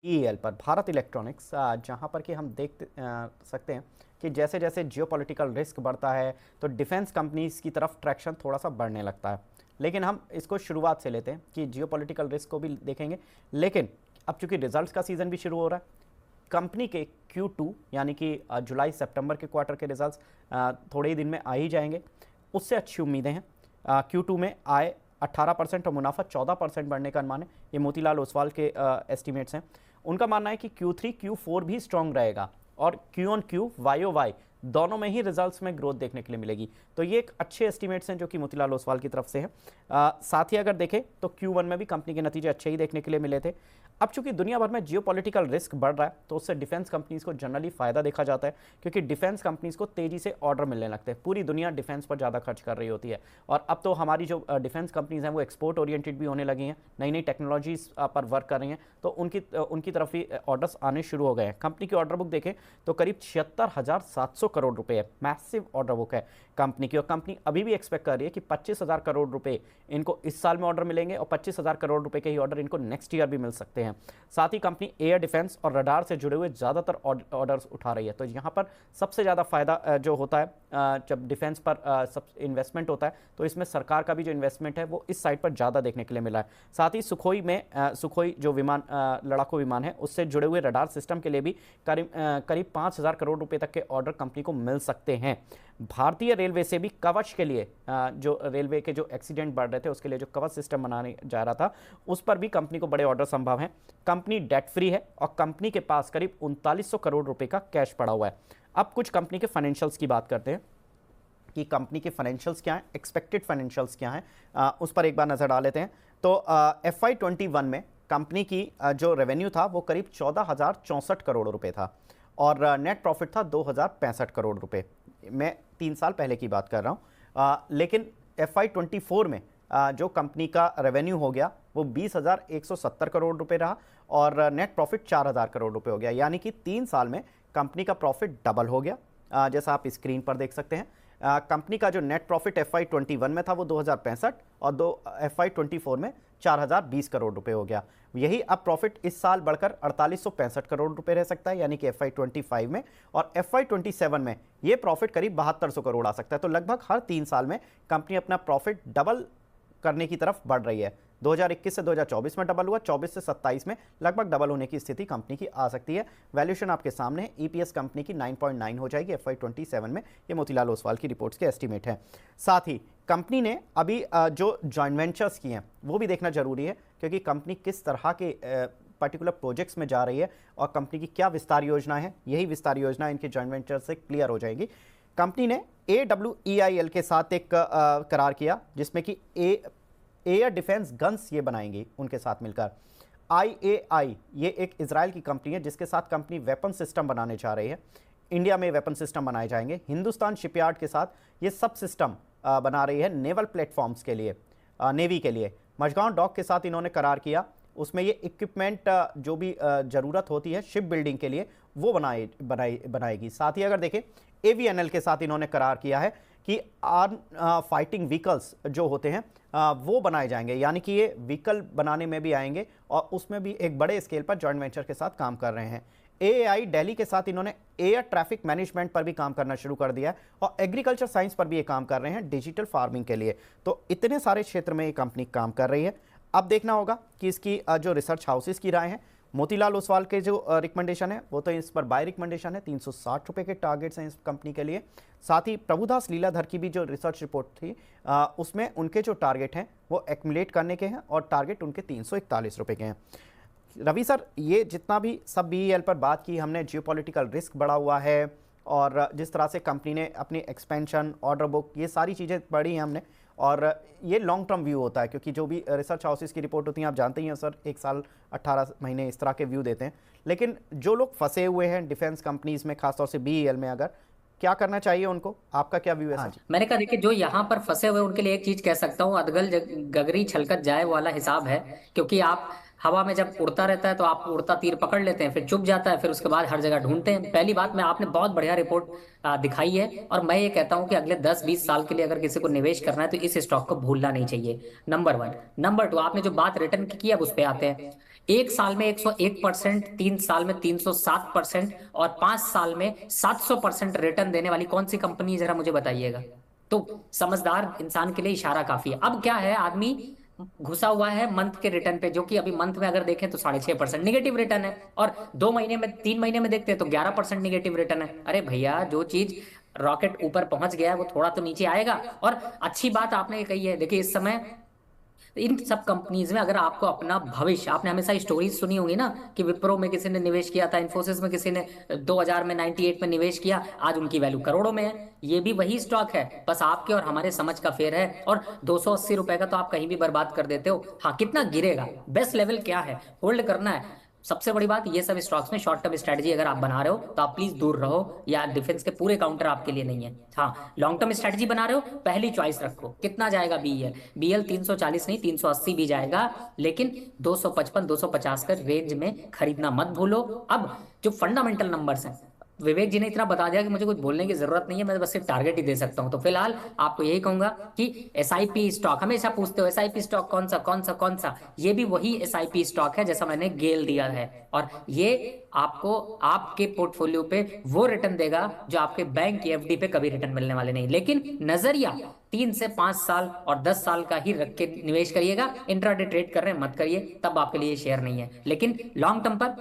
EL पर Bharat electronics, जहां पर कि हम देख सकते हैं कि जैसे जैसे जियोपॉलिटिकल रिस्क बढ़ता है तो डिफेंस कंपनीज की तरफ ट्रैक्शन थोड़ा सा बढ़ने लगता है। लेकिन हम इसको शुरुआत से लेते हैं कि जियोपॉलिटिकल रिस्क को भी देखेंगे, लेकिन अब चूंकि रिजल्ट्स का सीज़न भी शुरू हो रहा है, कंपनी के Q2 यानी कि जुलाई सितंबर के क्वार्टर के रिजल्ट्स थोड़े ही दिन में आ ही जाएंगे। उससे अच्छी उम्मीदें हैं। Q2 में आय 18% और मुनाफा 14% बढ़ने का अनुमान है। ये मोतीलाल ओसवाल के एस्टिमेट्स हैं। उनका मानना है कि Q3 Q4 भी स्ट्रांग रहेगा और Q on Q YOY दोनों में ही रिजल्ट्स में ग्रोथ देखने के लिए मिलेगी। तो ये एक अच्छे एस्टिमेट्स हैं जो कि मोतीलाल ओसवाल की तरफ से हैं। साथ ही अगर देखें तो Q1 में भी कंपनी के नतीजे अच्छे ही देखने के लिए मिले थे। अब चूंकि दुनिया भर में जियोपॉलिटिकल रिस्क बढ़ रहा है तो उससे डिफेंस कंपनीज को जनरली फायदा देखा जाता है, क्योंकि डिफेंस कंपनीज को तेजी से ऑर्डर मिलने लगते हैं। पूरी दुनिया डिफेंस पर ज़्यादा खर्च कर रही होती है और अब तो हमारी जो डिफेंस कंपनीज हैं वो एक्सपोर्ट ओरिएंटेड भी होने लगी हैं, नई नई टेक्नोलॉजीज पर वर्क कर रही हैं, तो उनकी तरफ ही ऑर्डर्स आने शुरू हो गए हैं। कंपनी की ऑर्डर बुक देखें तो करीब 76,700 करोड़ रुपए है। मैसिव ऑर्डर बुक है कंपनी की, और कंपनी अभी भी एक्सपेक्ट कर रही है कि 25,000 करोड़ रुपए इनको इस साल में ऑर्डर मिलेंगे और 25,000 करोड़ रुपए के ही ऑर्डर इनको नेक्स्ट ईयर भी मिल सकते हैं। साथ ही कंपनी एयर डिफेंस और रडार से जुड़े हुए ज़्यादातर ऑर्डर्स उठा रही है। तो यहाँ पर सबसे ज़्यादा फायदा जो होता है जब डिफेंस पर सब इन्वेस्टमेंट होता है तो इसमें सरकार का भी जो इन्वेस्टमेंट है वो इस साइड पर ज़्यादा देखने के लिए मिला है। साथ ही सुखोई में सुखोई जो विमान लड़ाकू विमान है उससे जुड़े हुए रडार सिस्टम के लिए भी करीब 5,000 करोड़ रुपए तक के ऑर्डर कंपनी को मिल सकते हैं। भारतीय रेलवे से भी कवच के लिए जो रेलवे के जो एक्सीडेंट बढ़ रहे थे उसके लिए जो कवच सिस्टम बनाने जा रहा था उस पर भी कंपनी को बड़े ऑर्डर संभव हैं। कंपनी डेट फ्री है और कंपनी के पास करीब 3900 करोड़ रुपए का कैश पड़ा हुआ है। अब कुछ कंपनी के फाइनेंशियल्स की बात करते हैं कि कंपनी के फाइनेंशियल्स क्या हैं, एक्सपेक्टेड फाइनेंशियल्स क्या हैं, उस पर एक बार नजर डाल लेते हैं। तो FY21 में कंपनी की जो रेवेन्यू था वो करीब 14,064 करोड़ रुपए था और नेट प्रॉफिट था 2,065 करोड़ रुपए। मैं 3 साल पहले की बात कर रहा हूँ। लेकिन FY24 में जो कंपनी का रेवेन्यू हो गया वो 20,170 करोड़ रुपए रहा और नेट प्रॉफिट 4,000 करोड़ रुपए हो गया, यानी कि 3 साल में कंपनी का प्रॉफिट डबल हो गया। जैसा आप स्क्रीन पर देख सकते हैं, कंपनी का जो नेट प्रॉफिट FY21 में था वो 2,065 और FY24 में 4,020 करोड़ रुपए हो गया। यही अब प्रॉफिट इस साल बढ़कर 4,865 करोड़ रुपए रह सकता है, यानी कि FY25 में, और FY27 में ये प्रॉफिट करीब 7,200 करोड़ आ सकता है। तो लगभग हर 3 साल में कंपनी अपना प्रॉफिट डबल करने की तरफ बढ़ रही है। 2021 से 2024 में डबल हुआ, 24 से 27 में लगभग डबल होने की स्थिति कंपनी की आ सकती है। वैल्यूएशन आपके सामने है। ईपीएस कंपनी की 9.9 हो जाएगी FY27 में। ये मोतीलाल ओसवाल की रिपोर्ट्स के एस्टीमेट है। साथ ही कंपनी ने अभी जो जॉइंट वेंचर्स किए हैं वो भी देखना जरूरी है, क्योंकि कंपनी किस तरह के पर्टिकुलर प्रोजेक्ट्स में जा रही है और कंपनी की क्या विस्तार योजना है, यही विस्तार योजना इनके जॉइंट वेंचर से क्लियर हो जाएगी। कंपनी ने AWEIL के साथ एक करार किया जिसमें कि एयर डिफेंस गन्स ये बनाएंगी उनके साथ मिलकर। IAI ये एक इजराइल की कंपनी है जिसके साथ कंपनी वेपन सिस्टम बनाने जा रही है। इंडिया में वेपन सिस्टम बनाए जाएंगे। हिंदुस्तान शिपयार्ड के साथ ये सब सिस्टम बना रही है नेवल प्लेटफॉर्म्स के लिए, नेवी के लिए। मझगांव डॉक के साथ इन्होंने करार किया, उसमें ये इक्विपमेंट जो भी ज़रूरत होती है शिप बिल्डिंग के लिए वो बनाएगी। साथ ही अगर देखें AVNL के साथ इन्होंने करार किया है कि आर्म फाइटिंग व्हीकल्स जो होते हैं वो बनाए जाएंगे, यानी कि ये व्हीकल बनाने में भी आएंगे और उसमें भी एक बड़े स्केल पर जॉइंट वेंचर के साथ काम कर रहे हैं। AAI दिल्ली के साथ इन्होंने एयर ट्रैफिक मैनेजमेंट पर भी काम करना शुरू कर दिया है और एग्रीकल्चर साइंस पर भी ये काम कर रहे हैं डिजिटल फार्मिंग के लिए। तो इतने सारे क्षेत्र में ये कंपनी काम कर रही है। अब देखना होगा कि इसकी जो रिसर्च हाउसेस की राय है। मोतीलाल ओसवाल के जो रिकमेंडेशन है वो तो इस पर बाय रिकमेंडेशन है, 360 रुपये के टारगेट्स हैं इस कंपनी के लिए। साथ ही प्रभुदास लीलाधर की भी जो रिसर्च रिपोर्ट थी उसमें उनके जो टारगेट हैं वो एक्यूमुलेट करने के हैं और टारगेट उनके 341 रुपये के हैं। रवि सर, ये जितना भी सब BEL पर बात की हमने, जियोपॉलिटिकल रिस्क बढ़ा हुआ है और जिस तरह से कंपनी ने अपनी एक्सपेंशन, ऑर्डर बुक, ये सारी चीज़ें पढ़ी हैं हमने, और ये लॉन्ग टर्म व्यू होता है क्योंकि जो भी रिसर्च हाउसेस की रिपोर्ट होती हैं आप जानते ही हैं सर, 1 साल 18 महीने इस तरह के व्यू देते हैं। लेकिन जो लोग फंसे हुए हैं डिफेंस कंपनीज में, खासतौर से BEL में, अगर क्या करना चाहिए उनको, आपका क्या व्यू है? हाँ जी, मैंने कहा देखिए जो यहाँ पर फंसे हुए उनके लिए एक चीज कह सकता हूँ, अदगल गगरी छलकत जाए वाला हिसाब है। क्योंकि आप हवा में जब उड़ता रहता है तो आप उड़ता तीर पकड़ लेते हैं, फिर चुप जाता है, फिर उसके बाद हर जगह ढूंढते हैं। पहली बात में आपने बहुत बढ़िया रिपोर्ट दिखाई है और मैं ये कहता हूँ कि अगले 10-20 साल के लिए अगर किसी को निवेश करना है तो इस स्टॉक को भूलना नहीं चाहिए। नंबर 1। नंबर 2, आपने जो बात रिटर्न की अब उस पर आते हैं। एक साल में 101%, 3 साल में 307% और 5 साल में 700% रिटर्न देने वाली कौन सी कंपनी है, जरा मुझे बताइएगा। तो समझदार इंसान के लिए इशारा काफी है। अब क्या है, आदमी घुसा हुआ है मंथ के रिटर्न पे, जो कि अभी मंथ में अगर देखें तो 6.5% निगेटिव रिटर्न है, और 2 महीने में 3 महीने में देखते हैं तो 11% निगेटिव रिटर्न है। अरे भैया, जो चीज रॉकेट ऊपर पहुंच गया है वो थोड़ा तो नीचे आएगा। और अच्छी बात आपने ये कही है, देखिए इस समय इन सब कंपनीज में अगर आपको अपना भविष्य, आपने हमेशा स्टोरीज सुनी होगी ना कि विप्रो में किसी ने निवेश किया था, इन्फोसिस में किसी ने 2000 में 98 में निवेश किया, आज उनकी वैल्यू करोड़ों में है। ये भी वही स्टॉक है, बस आपके और हमारे समझ का फेर है। और 280 रुपए का तो आप कहीं भी बर्बाद कर देते हो। हाँ, कितना गिरेगा, बेस्ट लेवल क्या है, होल्ड करना है। सबसे बड़ी बात, ये सब स्टॉक्स में शॉर्ट टर्म स्ट्रेटजी अगर आप बना रहे हो तो आप प्लीज दूर रहो, या डिफेंस के पूरे काउंटर आपके लिए नहीं है। हाँ, लॉन्ग टर्म स्ट्रेटजी बना रहे हो, पहली चॉइस रखो। कितना जाएगा बीएल? बीएल 340 नहीं 380 भी जाएगा, लेकिन 255 250 का रेंज में खरीदना मत भूलो। अब जो फंडामेंटल नंबर्स हैं, विवेक जी ने इतना बता दिया कि मुझे कुछ बोलने की जरूरत नहीं है, मैं बस सिर्फ टारगेट ही दे सकता हूं। तो फिलहाल आपको यही कहूंगा कि एसआईपी स्टॉक, हमेशा पूछते हो एसआईपी स्टॉक कौन सा कौन सा कौन सा, ये भी वही एसआईपी स्टॉक है जैसा मैंने गेल दिया है, और ये आपको आपके पोर्टफोलियो पे वो रिटर्न देगा जो आपके बैंक की एफडी पे कभी रिटर्न मिलने वाले नहीं। लेकिन नजरिया 3 से 5 साल और 10 साल का ही रख के निवेश करिएगा। इंट्राडे ट्रेड कर रहे हैं मत करिए, तब आपके लिए शेयर नहीं है। लेकिन लॉन्ग टर्म पर